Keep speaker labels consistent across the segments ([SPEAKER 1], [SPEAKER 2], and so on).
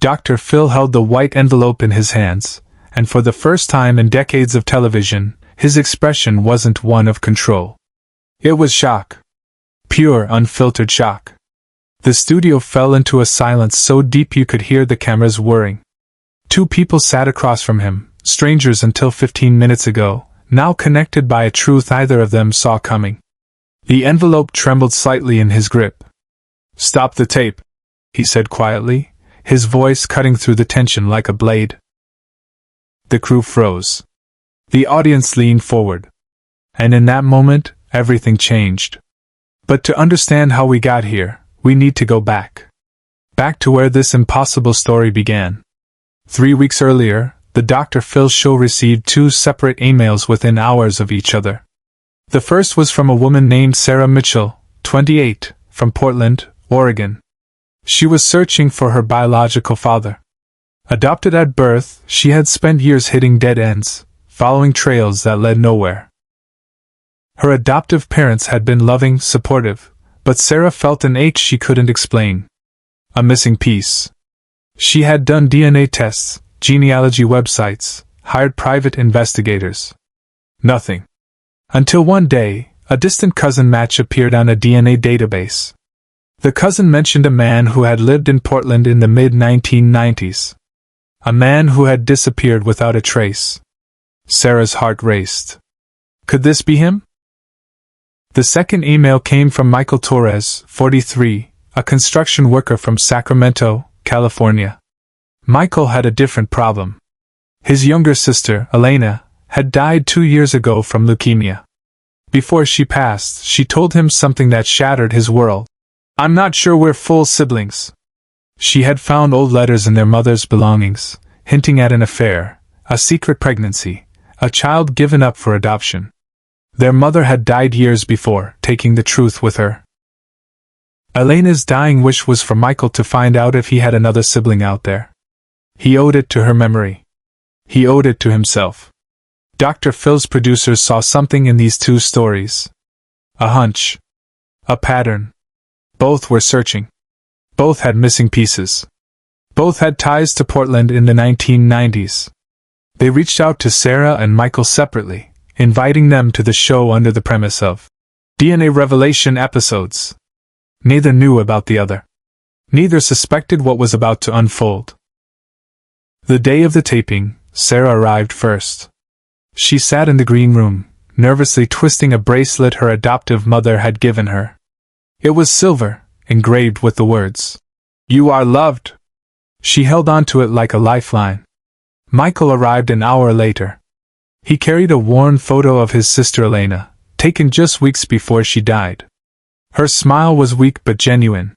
[SPEAKER 1] Dr. Phil held the white envelope in his hands, and for the first time in decades of television, his expression wasn't one of control. It was shock. Pure, unfiltered shock. The studio fell into a silence so deep you could hear the cameras whirring. Two people sat across from him, strangers until 15 minutes ago, now connected by a truth neither of them saw coming. The envelope trembled slightly in his grip. "Stop the tape," he said quietly, his voice cutting through the tension like a blade. The crew froze. The audience leaned forward. And in that moment, everything changed. But to understand how we got here, we need to go back. Back to where this impossible story began. 3 weeks earlier, the Dr. Phil show received 2 separate emails within hours of each other. The first was from a woman named Sarah Mitchell, 28, from Portland, Oregon. She was searching for her biological father. Adopted at birth, she had spent years hitting dead ends, following trails that led nowhere. Her adoptive parents had been loving, supportive, but Sarah felt an ache she couldn't explain. A missing piece. She had done DNA tests, genealogy websites, hired private investigators. Nothing. Until one day, a distant cousin match appeared on a DNA database. The cousin mentioned a man who had lived in Portland in the mid-1990s. A man who had disappeared without a trace. Sarah's heart raced. Could this be him? The second email came from Michael Torres, 43, a construction worker from Sacramento, California. Michael had a different problem. His younger sister, Elena, had died 2 years ago from leukemia. Before she passed, she told him something that shattered his world. "I'm not sure we're full siblings." She had found old letters in their mother's belongings, hinting at an affair, a secret pregnancy, a child given up for adoption. Their mother had died years before, taking the truth with her. Elena's dying wish was for Michael to find out if he had another sibling out there. He owed it to her memory. He owed it to himself. Dr. Phil's producers saw something in these 2 stories. A hunch. A pattern. Both were searching. Both had missing pieces. Both had ties to Portland in the 1990s. They reached out to Sarah and Michael separately, inviting them to the show under the premise of DNA revelation episodes. Neither knew about the other. Neither suspected what was about to unfold. The day of the taping, Sarah arrived first. She sat in the green room, nervously twisting a bracelet her adoptive mother had given her. It was silver, engraved with the words, "You are loved." She held onto it like a lifeline. Michael arrived an hour later. He carried a worn photo of his sister Elena, taken just weeks before she died. Her smile was weak but genuine.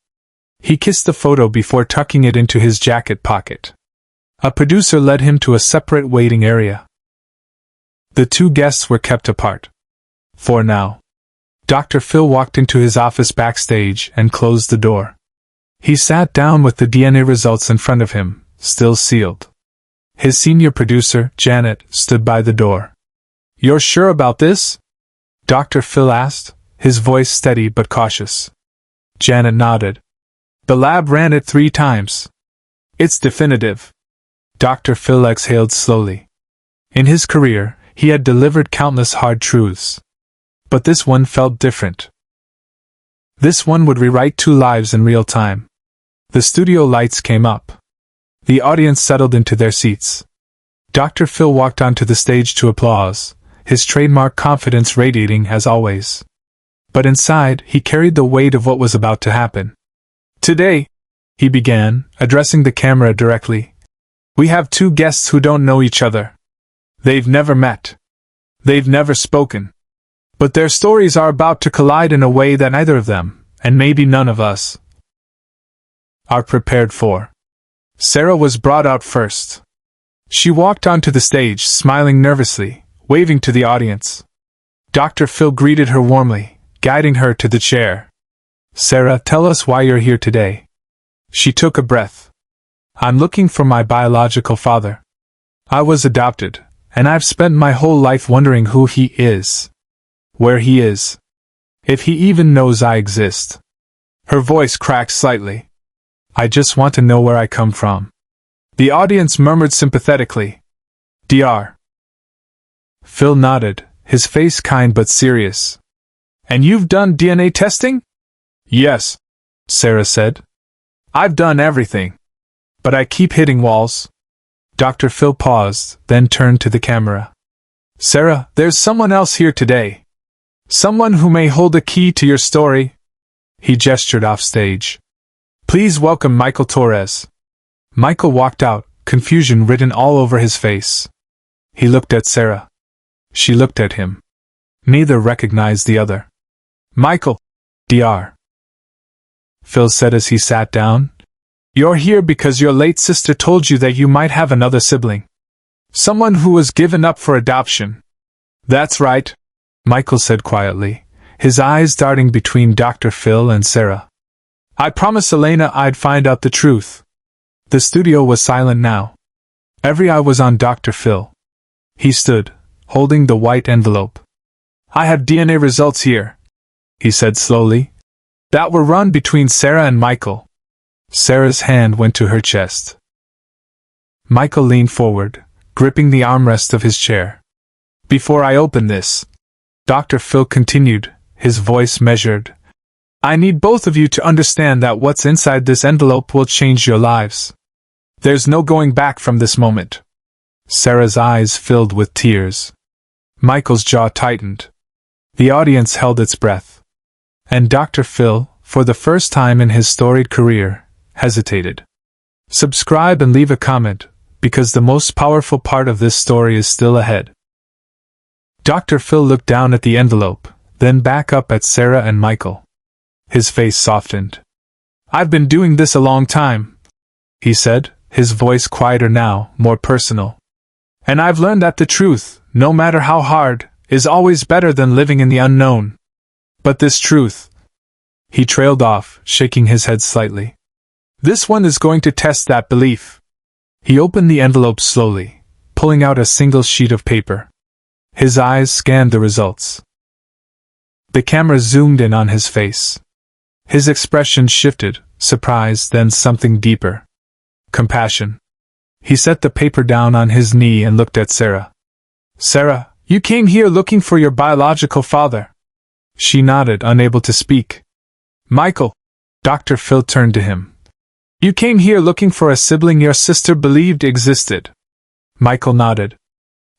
[SPEAKER 1] He kissed the photo before tucking it into his jacket pocket. A producer led him to a separate waiting area. The 2 guests were kept apart. For now. Dr. Phil walked into his office backstage and closed the door. He sat down with the DNA results in front of him, still sealed. His senior producer, Janet, stood by the door. "You're sure about this?" Dr. Phil asked, his voice steady but cautious. Janet nodded. "The lab ran it 3 times. It's definitive." Dr. Phil exhaled slowly. In his career, he had delivered countless hard truths. But this one felt different. This one would rewrite 2 lives in real time. The studio lights came up. The audience settled into their seats. Dr. Phil walked onto the stage to applause, his trademark confidence radiating as always. But inside, he carried the weight of what was about to happen. "Today," he began, addressing the camera directly, "we have 2 guests who don't know each other. They've never met. They've never spoken. But their stories are about to collide in a way that neither of them, and maybe none of us, are prepared for." Sarah was brought out first. She walked onto the stage, smiling nervously, waving to the audience. Dr. Phil greeted her warmly, guiding her to the chair. "Sarah, tell us why you're here today." She took a breath. "I'm looking for my biological father. I was adopted, and I've spent my whole life wondering who he is. Where he is. If he even knows I exist." Her voice cracked slightly. "I just want to know where I come from. The audience murmured sympathetically. Dr. Phil nodded, his face kind but serious. And you've done DNA testing? Yes, Sarah said. I've done everything. But I keep hitting walls. Dr. Phil paused, then turned to the camera. Sarah, there's someone else here today. Someone who may hold a key to your story. He gestured off stage. Please welcome Michael Torres. Michael walked out, confusion written all over his face. He looked at Sarah. She looked at him. Neither recognized the other. Michael, Dr. Phil said as he sat down. You're here because your late sister told you that you might have another sibling. Someone who was given up for adoption. That's right, Michael said quietly, his eyes darting between Dr. Phil and Sarah. I promised Elena I'd find out the truth. The studio was silent now. Every eye was on Dr. Phil. He stood, holding the white envelope. I have DNA results here, he said slowly, that were run between Sarah and Michael. Sarah's hand went to her chest. Michael leaned forward, gripping the armrest of his chair. Before I open this, Dr. Phil continued, his voice measured, I need both of you to understand that what's inside this envelope will change your lives. There's no going back from this moment. Sarah's eyes filled with tears. Michael's jaw tightened. The audience held its breath. And Dr. Phil, for the first time in his storied career, hesitated. Subscribe and leave a comment, because the most powerful part of this story is still ahead. Dr. Phil looked down at the envelope, then back up at Sarah and Michael. His face softened. I've been doing this a long time, he said, his voice quieter now, more personal. And I've learned that the truth, no matter how hard, is always better than living in the unknown. But this truth... He trailed off, shaking his head slightly. This one is going to test that belief. He opened the envelope slowly, pulling out a single sheet of paper. His eyes scanned the results. The camera zoomed in on his face. His expression shifted, surprise, then something deeper. Compassion. He set the paper down on his knee and looked at Sarah. Sarah, you came here looking for your biological father. She nodded, unable to speak. Michael. Dr. Phil turned to him. You came here looking for a sibling your sister believed existed. Michael nodded.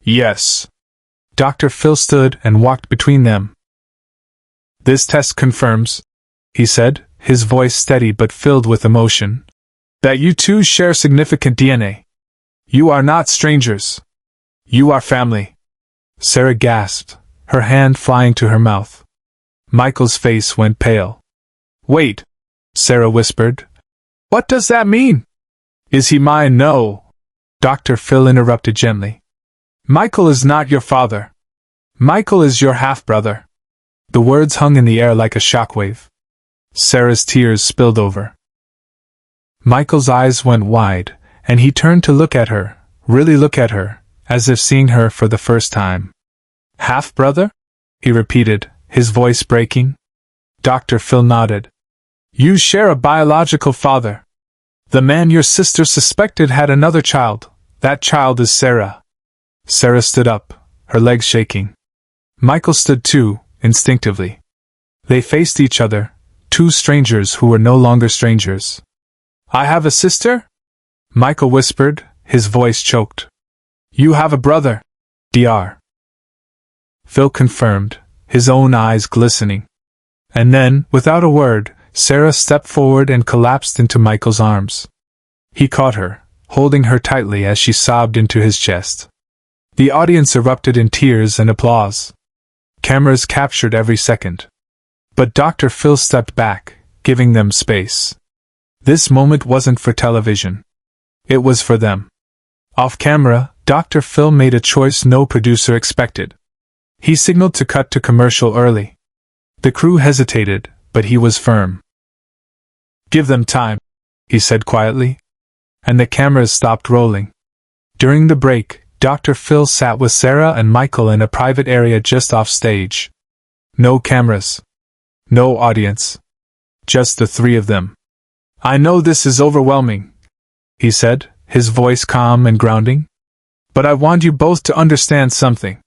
[SPEAKER 1] Yes. Dr. Phil stood and walked between them. This test confirms, he said, his voice steady but filled with emotion, that you two share significant DNA. You are not strangers. You are family. Sarah gasped, her hand flying to her mouth. Michael's face went pale. Wait, Sarah whispered. What does that mean? Is he mine? No. Dr. Phil interrupted gently. Michael is not your father. Michael is your half-brother. The words hung in the air like a shockwave. Sarah's tears spilled over. Michael's eyes went wide, and he turned to look at her, really look at her, as if seeing her for the first time. Half-brother? He repeated, his voice breaking. Dr. Phil nodded. You share a biological father. The man your sister suspected had another child. That child is Sarah. Sarah stood up, her legs shaking. Michael stood too, instinctively. They faced each other, two strangers who were no longer strangers. I have a sister? Michael whispered, his voice choked. You have a brother, Dr. Phil confirmed, his own eyes glistening. And then, without a word, Sarah stepped forward and collapsed into Michael's arms. He caught her, holding her tightly as she sobbed into his chest. The audience erupted in tears and applause. Cameras captured every second. But Dr. Phil stepped back, giving them space. This moment wasn't for television. It was for them. Off camera, Dr. Phil made a choice no producer expected. He signaled to cut to commercial early. The crew hesitated, but he was firm. Give them time, he said quietly. And the cameras stopped rolling. During the break, Dr. Phil sat with Sarah and Michael in a private area just off stage. No cameras. No audience. Just the three of them. I know this is overwhelming, he said, his voice calm and grounding. But I want you both to understand something.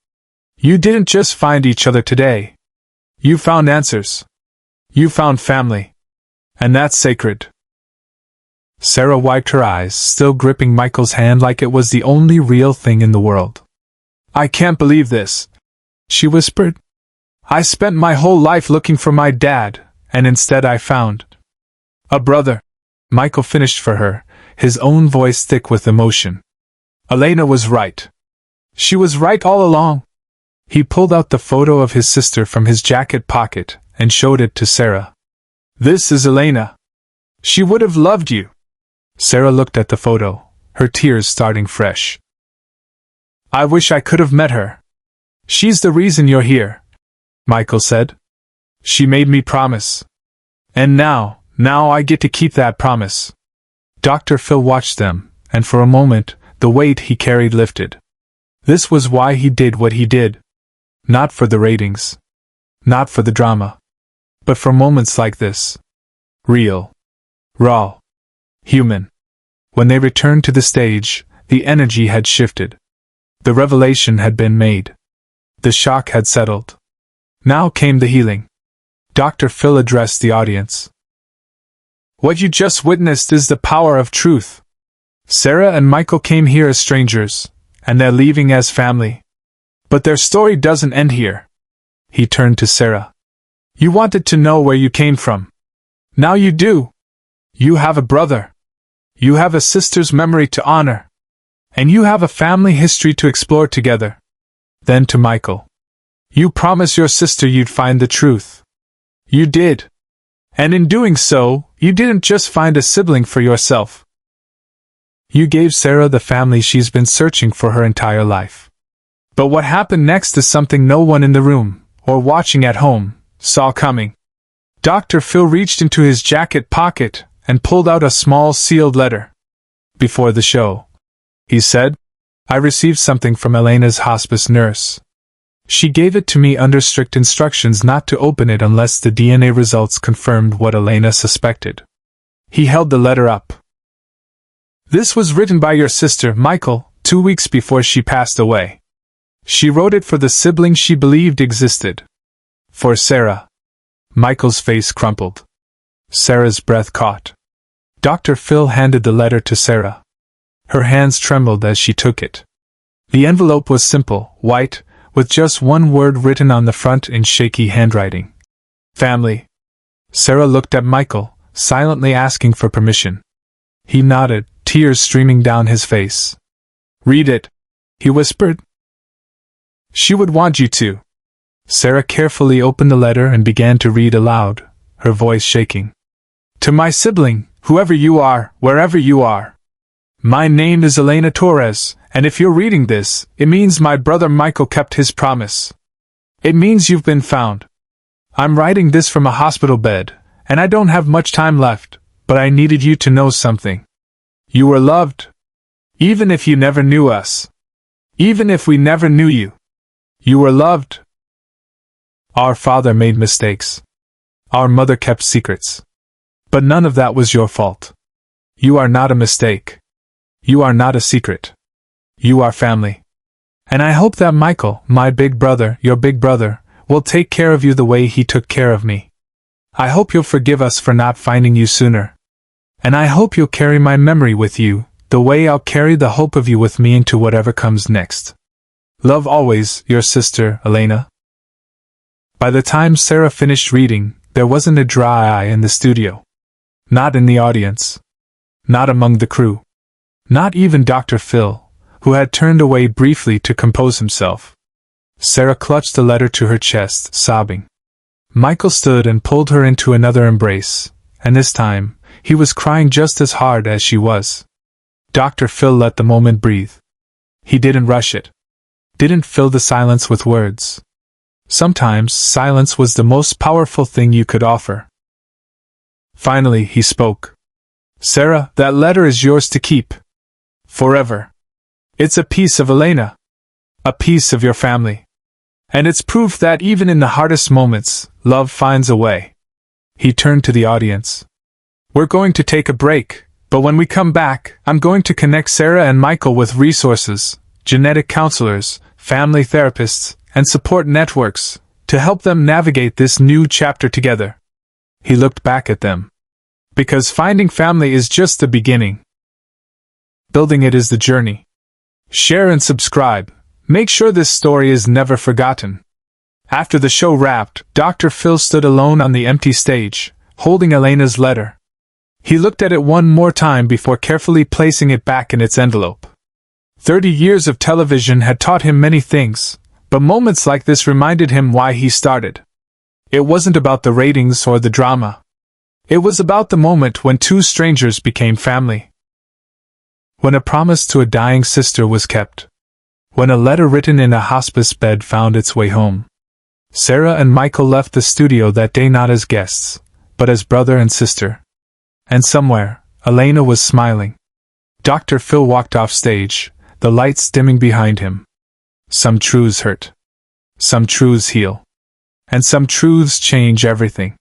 [SPEAKER 1] You didn't just find each other today. You found answers. You found family. And that's sacred. Sarah wiped her eyes, still gripping Michael's hand like it was the only real thing in the world. I can't believe this, she whispered. I spent my whole life looking for my dad, and instead I found a brother. Michael finished for her, his own voice thick with emotion. Elena was right. She was right all along. He pulled out the photo of his sister from his jacket pocket and showed it to Sarah. This is Elena. She would have loved you. Sarah looked at the photo, her tears starting fresh. I wish I could have met her. She's the reason you're here, Michael said. She made me promise. And now I get to keep that promise. Dr. Phil watched them, and for a moment, the weight he carried lifted. This was why he did what he did. Not for the ratings. Not for the drama. But for moments like this. Real. Raw. Human. When they returned to the stage, the energy had shifted. The revelation had been made. The shock had settled. Now came the healing. Dr. Phil addressed the audience. What you just witnessed is the power of truth. Sarah and Michael came here as strangers, and they're leaving as family. But their story doesn't end here. He turned to Sarah. You wanted to know where you came from. Now you do. You have a brother. You have a sister's memory to honor. And you have a family history to explore together. Then to Michael. You promised your sister you'd find the truth. You did. And in doing so, you didn't just find a sibling for yourself. You gave Sarah the family she's been searching for her entire life. But what happened next is something no one in the room, or watching at home, saw coming. Dr. Phil reached into his jacket pocket and pulled out a small sealed letter. Before the show, he said, I received something from Elena's hospice nurse. She gave it to me under strict instructions not to open it unless the DNA results confirmed what Elena suspected. He held the letter up. This was written by your sister, Michael, 2 weeks before she passed away. She wrote it for the sibling she believed existed. For Sarah. Michael's face crumpled. Sarah's breath caught. Dr. Phil handed the letter to Sarah. Her hands trembled as she took it. The envelope was simple, white, with just one word written on the front in shaky handwriting. Family. Sarah looked at Michael, silently asking for permission. He nodded, tears streaming down his face. Read it, he whispered. She would want you to. Sarah carefully opened the letter and began to read aloud, her voice shaking. To my sibling, whoever you are, wherever you are. My name is Elena Torres, and if you're reading this, it means my brother Michael kept his promise. It means you've been found. I'm writing this from a hospital bed, and I don't have much time left, but I needed you to know something. You were loved. Even if you never knew us. Even if we never knew you. You were loved. Our father made mistakes. Our mother kept secrets. But none of that was your fault. You are not a mistake. You are not a secret. You are family. And I hope that Michael, my big brother, your big brother, will take care of you the way he took care of me. I hope you'll forgive us for not finding you sooner. And I hope you'll carry my memory with you, the way I'll carry the hope of you with me into whatever comes next. Love always, your sister, Elena. By the time Sarah finished reading, there wasn't a dry eye in the studio. Not in the audience. Not among the crew. Not even Dr. Phil, who had turned away briefly to compose himself. Sarah clutched the letter to her chest, sobbing. Michael stood and pulled her into another embrace, and this time, he was crying just as hard as she was. Dr. Phil let the moment breathe. He didn't rush it. Didn't fill the silence with words. Sometimes, silence was the most powerful thing you could offer. Finally, he spoke. Sarah, that letter is yours to keep. Forever. It's a piece of Elena. A piece of your family. And it's proof that even in the hardest moments, love finds a way. He turned to the audience. We're going to take a break, But when we come back, I'm going to connect Sarah and Michael with resources, genetic counselors, family therapists, and support networks to help them navigate this new chapter together. He looked back at them. Because finding family is just the beginning. Building it is the journey. Share and subscribe. Make sure this story is never forgotten. After the show wrapped, Dr. Phil stood alone on the empty stage, holding Elena's letter. He looked at it one more time before carefully placing it back in its envelope. 30 years of television had taught him many things, but moments like this reminded him why he started. It wasn't about the ratings or the drama. It was about the moment when two strangers became family. When a promise to a dying sister was kept. When a letter written in a hospice bed found its way home. Sarah and Michael left the studio that day not as guests, but as brother and sister. And somewhere, Elena was smiling. Dr. Phil walked off stage, the lights dimming behind him. Some truths hurt. Some truths heal. And some truths change everything.